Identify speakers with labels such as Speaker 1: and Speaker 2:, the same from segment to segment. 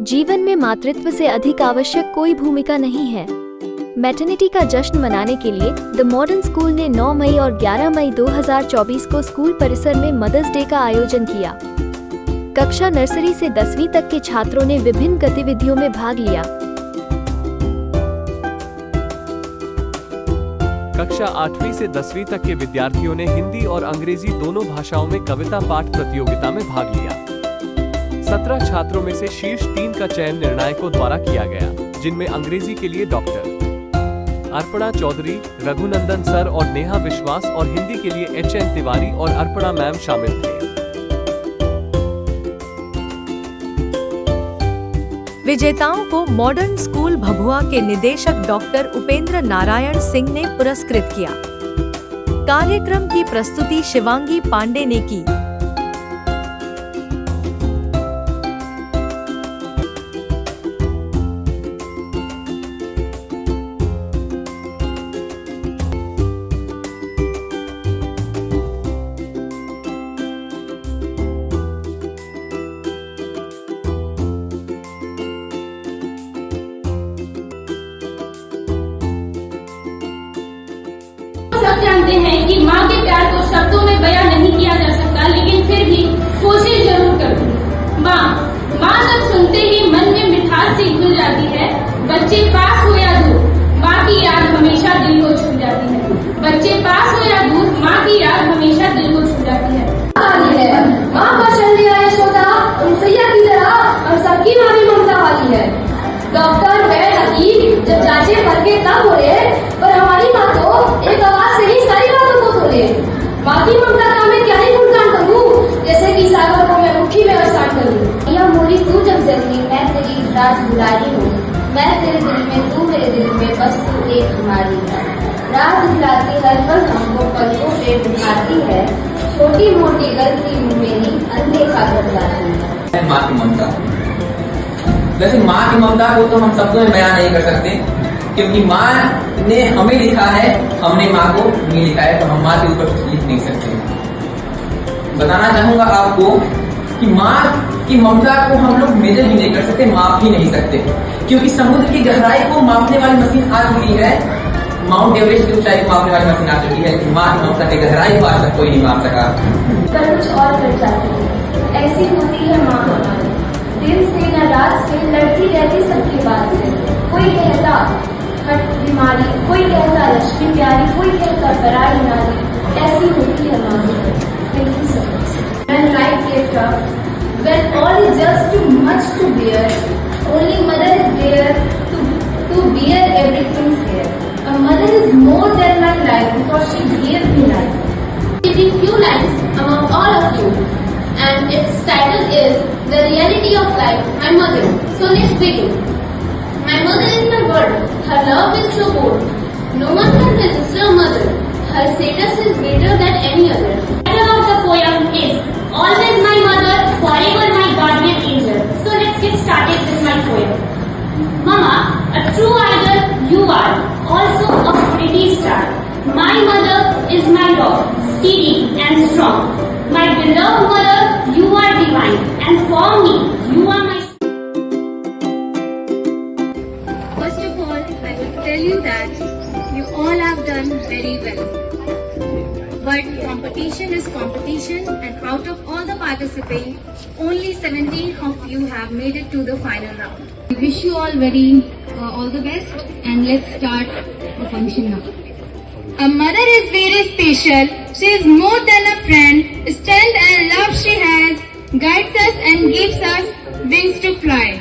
Speaker 1: जीवन में मातृत्व से अधिक आवश्यक कोई भूमिका नहीं है। मैटरनिटी का जश्न मनाने के लिए द मॉडर्न स्कूल ने 9 मई और 11 मई 2024 को स्कूल परिसर में मदर्स डे का आयोजन किया। कक्षा नर्सरी से 10वीं तक के छात्रों ने विभिन्न गतिविधियों में भाग लिया।
Speaker 2: कक्षा 8वीं से 10वीं तक के विद्यार्थियों ने हिंदी और अंग्रेजी दोनों भाषाओं में कविता पाठ प्रतियोगिता में भाग लिया। 17 छात्रों में से शीर्ष 3 का चयन निर्णायकों द्वारा किया गया, जिनमें अंग्रेजी के लिए डॉक्टर अर्पणा चौधरी, रघुनंदन सर और नेहा विश्वास और हिंदी के लिए HN तिवारी और अर्पणा मैम शामिल थे।
Speaker 3: विजेताओं को मॉडर्न स्कूल भभुआ के निदेशक डॉक्टर उपेंद्र नारायण सिंह ने पुरस्कृत किया। कार्यक्रम की प्रस्तुति शिवांगी पांडे ने की।
Speaker 4: सब जानते हैं कि माँ के प्यार को शब्दों में बयां नहीं किया जा सकता, लेकिन फिर भी कोशिश जरूर करूँ। माँ जब सुनते ही मन में मिठास सी घुल जाती है। बच्चे पास हो या दूर, माँ की याद हमेशा दिल को छू जाती है। बच्चे पास हो या दूर, माँ की याद हमेशा दिल को छू जाती है।
Speaker 5: माँ कौशल्या यशोदा उनसैया की तरह हम सबकी माँ भी ममता वाली है। डॉक्टर वैद हकीम जब जांचे परखे तब बोले, पर हमारी माँ तो एक आवाज से ही सारी बातों को बोले। माँ की ममता का मैं क्या ही गुणगान करूँ, जैसे कि सागर को मैं मुट्ठी में आसान करूँ। यह मोरी तू जब जगी मैं तेरी राज दुलारी हूँ, मैं तेरे दिल में तू मेरे दिल में, बस तू एक हमारी राज दिलाती हर पल हमको पलकों पे बिठाती है। छोटी मोटी गलती मेरी अनदेखा कर जाती है।
Speaker 6: माँ की ममता, वैसे माँ की ममता को तो हम शब्दों में बयान नहीं कर सकते, क्योंकि माँ ने हमें लिखा है, हमने माँ को नहीं लिखा है, तो हम माँ के ऊपर लिख नहीं सकते। बताना चाहूंगा आपको कि माँ की ममता को हम लोग मेजर भी नहीं कर सकते, माप भी नहीं सकते, क्योंकि समुद्र की गहराई को मापने वाली मशीन आ चुकी है। माउंट एवरेस्ट की ऊंचाई को मापने वाली मशीन आ चुकी है, लेकिन माँ की ममता की गहराई को आज तक कोई नहीं माप सका।
Speaker 5: पर कुछ और कर जाती है, ऐसी होती है माँ हमारी, दिन से न रात से लड़ती रहती सबकी बात से। कोई कहता हट बीमारी, कोई कहता लक्ष्मी प्यारी, कोई कहता पराई नारी, ऐसी होती है माँ। Thank you so much. When life gets tough, when all is just too much to bear, only mother is there to bear everything's care. A mother is more than my life because she gave me life. Giving few lines among all of you, and its title is The Reality of Life, My Mother. So let's begin. My mother is my world. Her love is so bold. No one can resist a mother. Her status is greater than any other. The title of the poem is Always My Mother, Forever My Guardian Angel. So let's get started with my poem. Mama, a true idol you are, also a pretty star. My mother is my rock, steady and strong. My beloved mother, you are divine, and for me, you are my.
Speaker 7: First of all, I will tell you that you all have done very well. But competition is competition, and out of all the participants, only 17 of you have made it to the final round. We wish you all all the best, and let's start the function now. A mother is very special. She is more than a friend. Strength and love she has, guides us and gives us wings to fly.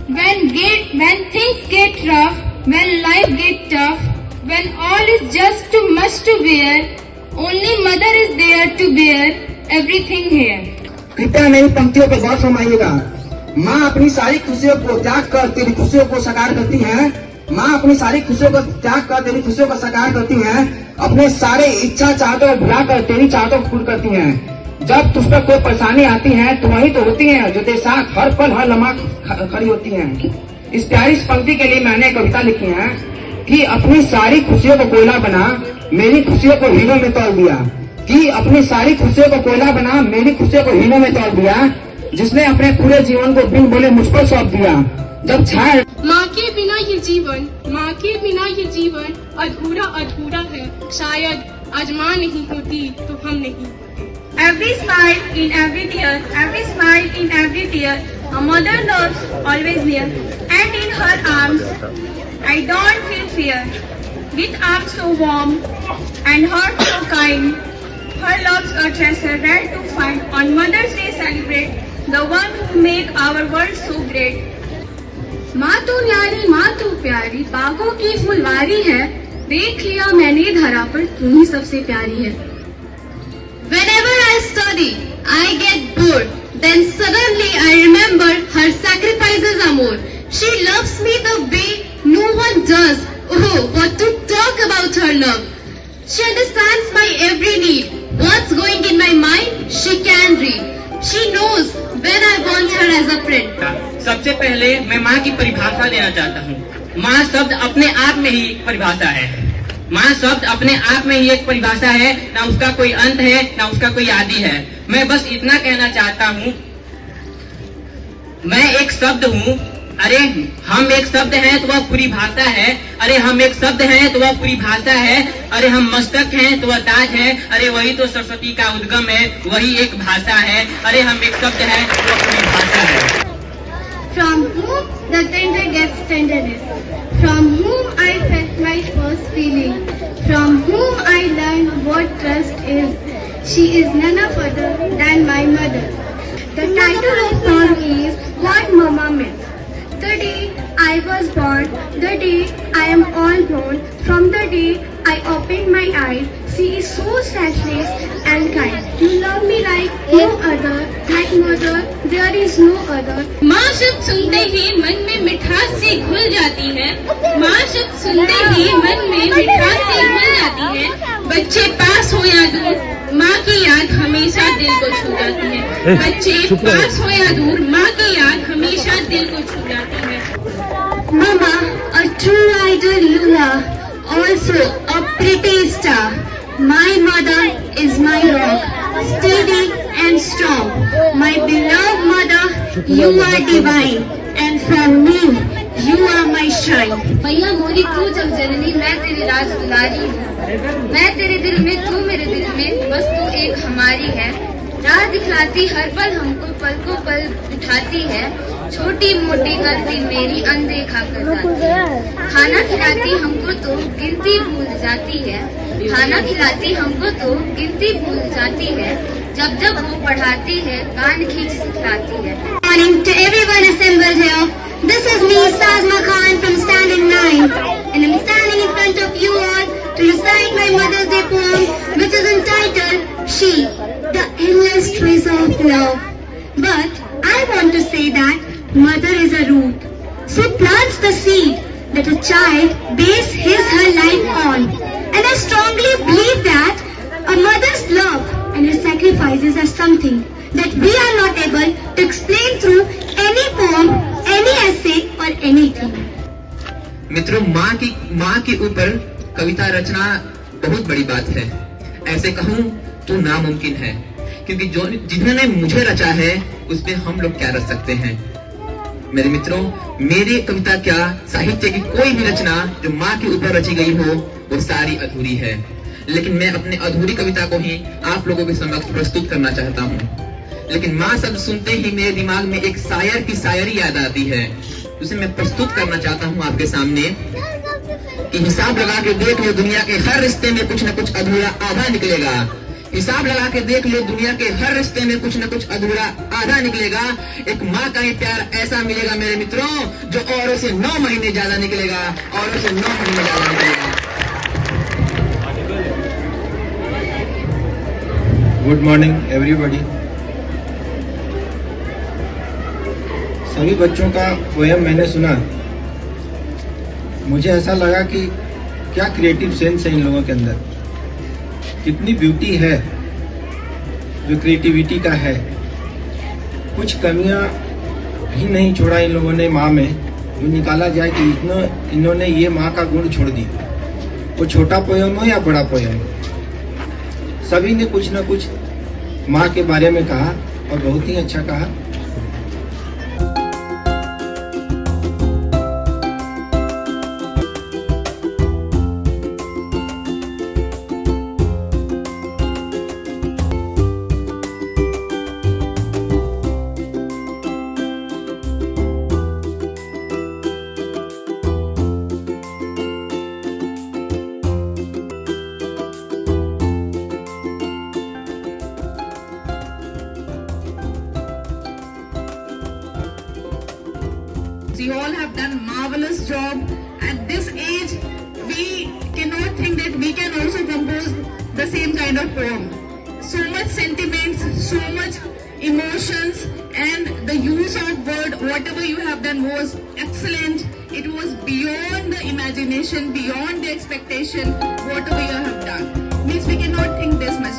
Speaker 7: When things get rough, when life gets tough, when all is just too much to bear, only mother is there to bear everything here.
Speaker 8: कृपया मेरी पंक्तियों पर गौर फरमाइएगा। माँ अपनी सारी खुशियों को त्याग कर तेरी खुशियों को साकार करती है। माँ अपनी सारी खुशियों को त्याग कर तेरी खुशियों को साकार करती हैं। अपने सारे इच्छा चाहतों को भुलाकर तेरी चाहतों को पूर्ण करती हैं। जब तुझ पर कोई परेशानी आती है तो वही तो होती है जो तेरे साथ हर पल हर लम्हा खड़ी होती हैं। इस प्यारी पंक्ति के लिए मैंने कविता लिखी है कि अपनी सारी खुशियों को कोयला बना, मेरी खुशियों को हीरों में तोड़ दिया। कि अपनी सारी खुशियों को कोयला बना, मेरी खुशियों को हीरों में तोड़ दिया। जिसने अपने पूरे जीवन को बिन बोले मुझ पर सौंप दिया। जब छाया
Speaker 4: माँ के बिना ये जीवन अधूरा अधूरा है। शायद आज माँ नहीं होती तो हम नहीं होते।
Speaker 7: Every smile in every tear, a mother loves always near, and in her arms I don't feel fear. With arms so warm and heart so kind, her love's a treasure rare to find. On Mother's Day celebrate the one who make our world so great. माँ तो न्यारी, माँ तो प्यारी, बागों की फुलवारी है। देख लिया मैंने धरा पर तू ही सबसे प्यारी है। Whenever I study, I get bored. Then suddenly I remember her sacrifices are more. She loves me the way no one does. Oh, what to talk about her love. She understands my every need. What's going in my mind, she can read. She knows when I want her as a friend.
Speaker 6: सबसे पहले मैं माँ की परिभाषा देना चाहता हूँ। माँ शब्द अपने आप में ही परिभाषा है। माँ शब्द अपने आप में ही एक परिभाषा है, ना उसका कोई अंत है, ना उसका कोई आदि है। मैं बस इतना कहना चाहता हूँ, मैं एक शब्द हूँ। अरे हम एक शब्द हैं तो वह पूरी भाषा है। अरे हम एक शब्द हैं तो वह पूरी भाषा है। अरे हम मस्तक हैं तो वह ताज है। अरे वही तो सरस्वती का उद्गम है, वही एक भाषा है। अरे हम एक शब्द हैं तो वह पूरी भाषा है।
Speaker 7: From whom the tender gets tenderness, from whom I felt my first feeling, from whom I learned what trust is. She is none other than my mother. The title of song is What Mama Meant. The day I was born, the day I am all grown, from the day I opened my eyes, she is so selfless and kind. You love me like no other, like mother, there is no other.
Speaker 4: माँ शब्द सुनते ही मन में मिठास सी घुल जाती है। माँ शब्द सुनते ही मन में मिठास सी घुल जाती है। बच्चे पास हो या दूर, माँ की याद हमेशा दिल को छू जाती है। बच्चे पास हो या दूर, माँ की याद हमेशा दिल को छू जाती है।
Speaker 7: Mama, a true idol Lula, also a pretty star. My mother is my rock, steady and strong. My beloved mother, you are divine, and from me, you are my shrine.
Speaker 5: मैया मोरी तू जग जननी, मैं तेरी राज दुलारी हूँ। मैं तेरे दिल में, तू मेरे दिल में, बस तू एक हमारी है। राह दिखलाती हर पल हमको, पल को पल उठाती है। छोटी मोटी गलती मेरी अनदेखा कर जाती है। खाना खिलाती हमको तो गिनती भूल जाती है। खाना खिलाती हमको तो गिनती भूल जाती है। जब जब वो पढ़ाती है, कान खींच सिखलाती है।
Speaker 7: Morning to everyone assembled here. This is me, Sazma Khan from Standard 9, and I'm standing in front of you all to recite my Mother's Day poem, which is entitled She, the Endless Treasure of Love. But I want to say that Mother is a root. She plants the seed that a child base her life on. And I strongly believe that a mother's love and her sacrifices are something that we are not able to explain through any poem, any essay or anything.
Speaker 6: मित्रों, माँ के ऊपर कविता रचना बहुत बड़ी बात है। ऐसे कहूँ तो नामुमकिन है, क्योंकि जिन्होंने मुझे रचा है उस पे हम लोग क्या रच सकते हैं। मेरे मित्रों, मेरी कविता क्या, साहित्य की कोई भी रचना जो माँ के ऊपर रची गई हो वो सारी अधूरी है। लेकिन मैं अपनी अधूरी कविता को ही आप लोगों के समक्ष प्रस्तुत करना चाहता हूँ। लेकिन माँ शब्द सुनते ही मेरे दिमाग में एक शायर की शायरी याद आती है, उसे मैं प्रस्तुत करना चाहता हूँ आपके सामने। कि हिसाब लगा के देख लो, दुनिया के हर रिश्ते में कुछ न कुछ अधूरा आधा निकलेगा। हिसाब लगा के देख लो, दुनिया के हर रिश्ते में कुछ न कुछ अधूरा आधा निकलेगा। एक माँ का ही प्यार ऐसा मिलेगा मेरे मित्रों, जो औरों से 9 महीने ज्यादा निकलेगा, औरों से 9 महीने ज्यादा निकलेगा।
Speaker 8: Good morning everybody. सभी बच्चों का पोयम मैंने सुना, मुझे ऐसा लगा कि क्या क्रिएटिव सेंस है इन लोगों के अंदर, कितनी ब्यूटी है जो क्रिएटिविटी का है। कुछ कमियां भी नहीं छोड़ा इन लोगों ने माँ में, जो निकाला जाए कि इन्होंने ये माँ का गुण छोड़ दी। वो छोटा पोयम हो या बड़ा पोयम हो, सभी ने कुछ न कुछ माँ के बारे में कहा और बहुत ही अच्छा कहा।
Speaker 9: You all have done marvelous job. At this age, we cannot think that we can also compose the same kind of poem. So much sentiments, so much emotions, and the use of word, whatever you have done was excellent. It was beyond the imagination, beyond the expectation, whatever you have done. Means we cannot think this much.